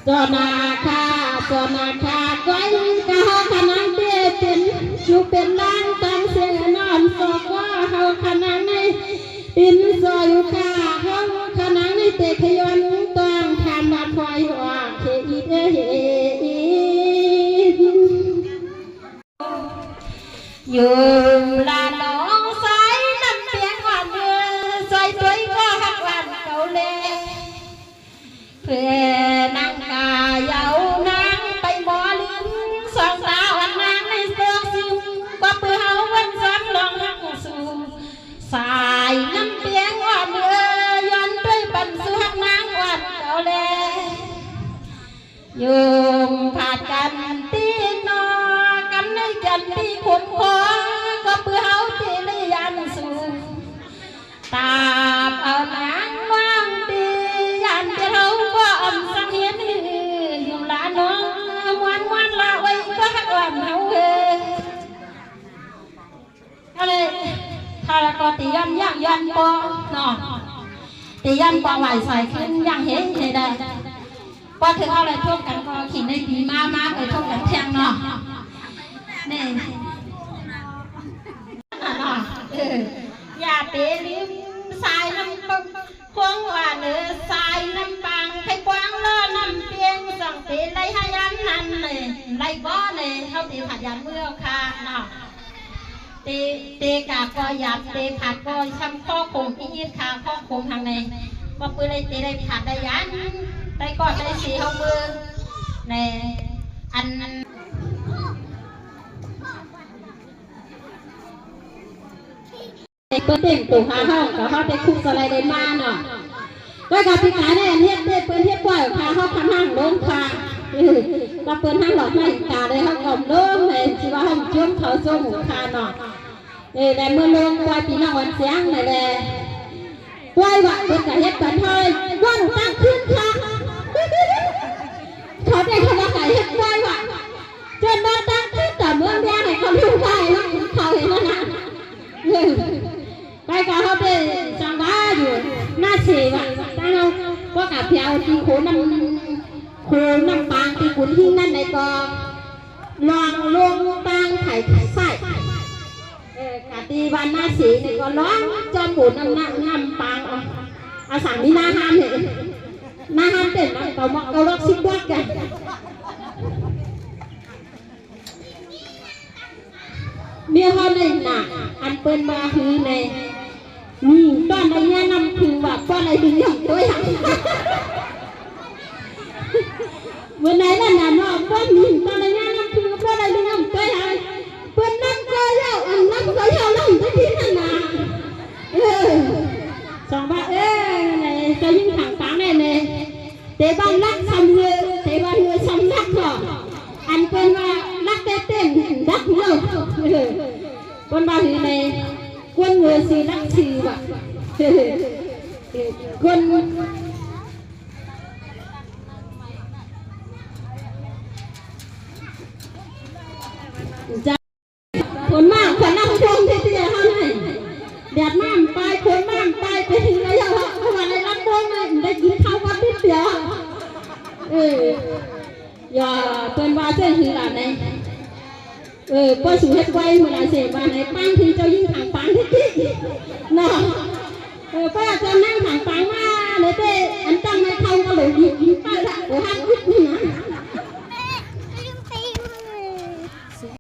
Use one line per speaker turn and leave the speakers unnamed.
จนาคาจนาคาก้อยกะเฮาขนังเตี้ยเป็นอยู่เป็นล้านตังเสียนอนสอกว่าเฮาขนังในอินซอยอยู่คาเฮาขนังในเตะขยอนต้องทำมาคอยว่าเฮอีเดเฮยืมลาน้องสายน้ำเปียกหวานเดือใส่ตัวก็หักหวานเก่าเล่เพื่อนางกายาวนางไปบ่อลิ้นสองสาวอันนางในเสือกซิวก็เปื่อเฮาวันซ้ำลองหักสู่สายน้ำเปียกหวานเดือย้อนด้วยปันสู่หักนางหวานเก่าเล่ยืมขาดกันตีนอกันในกันที่ขุนคอก็เพื่อเฮาที่เลียนสู่ตาบเอานางว่างตียันที่เราก็อ่อนสังเหียนอยู่ละน้องวันละไว้ก็หักวันเฮาอะไรถ้าก็ตียันย่างปอเนาะตียันปอไหวใส่ขึ้นย่างเห็นให้ได้พอถึงเอาอะไรท่วมกันก็ขินในปีมาไปท่วมกันแทงเนาะนี่อย่าเปรี้มสายน้ำปังควงว่าเนื้อสายน้ำปังให้กว้างล้อน้ำเปียงสั่งตีไรหายันนั่นเลยไรบ่อเลยเขาตีผัดยันเมื่อค่ะเนาะตีกาก็หยาบตีผัดก็ช้ำข้อคงที่ยืดขาข้อคงทางในว่าปืนไรตีได้ผัดได้ยันได้กอดได้สีเขามือในอันเปิดเต็มตู้หาห้องกับเขาได้คุกสไลด์ได้มาเนาะก็กับพี่ขาเนี่ยเฮ็ดเปิดเฮ็ดปล่อยพาเขาพันห้างลงค่ะก็เปิดห้างหลอกให้ตาได้เขากล่อมลงเลยชีว่าห้องจุ่มเขาส้มหมูคาเนาะแต่เมื่อลงปล่อยปีน้องวันเสียงเลยเลยปล่อยว่าเปิดกับเฮ็ดกันเฮ้ยว่าหนูตั้งขึ้นค่ะเขาได้เขาว่าไก่เฮ็ดปล่อยว่าจนมาตั้งขึ้นแต่เมื่อแรกให้เขาดูได้แล้วเขาเห็นแล้วนะไปกับเขาไปจังหวะอยู่หน้าเสียตั้งเอาก็กับเพียวที่โขน้ำปางที่ขุนที่นั่นในกองลองลงปางไข่ใส่กะตีวันหน้าเสียในกองร้องจนหมุนน้ำปางอาสั่งนี่หน้าห้ามเนี่ยหน้าห้ามเต็มนะเขาล็อกซิกวัดกันเมียเขาในหนักอันเป็นมาคือในมีตอนในเนี้ยนำคือว่าตอนในดึงอย่างตัวอย่างวันไหนนั่นน่ะน้องก็มีตอนในเนี้ยนำคือตอนในดึงอย่างตัวอย่างเป็นน้ำก็เยอะน้ำก็เยอะน้ำก็ที่นั่นน่ะสองว่าในจะยิ่งถังตังในเตะบอลรักซ้ำเรือเตะบอลเรือซ้ำรักก่อนอันเป็นว่ารักเต้นรักเลิกคนบางทีในคนเงยสีรักสีว่ะคนจะคนมากคนนั่งชมที่เตี้ยเขาให้แดดน้ำไปคนน้ำไปไปถึงระยะเขาว่าในรับโดนเลยได้กินข้าววัดนิดเดียวอย่าเป็นว่าเจ้าหือหลานในก็สูเฮ็ดไว้เมื่อไรเสียบ้านไหนปังที่เจ้ายิ่งถังปังที่จิ๊กเนาะก็จะนั่งถังปังมาเลยเต้อันตั้งไม่เข้าก็เลยยิงไปละโอ้ฮักนิดนึงนะ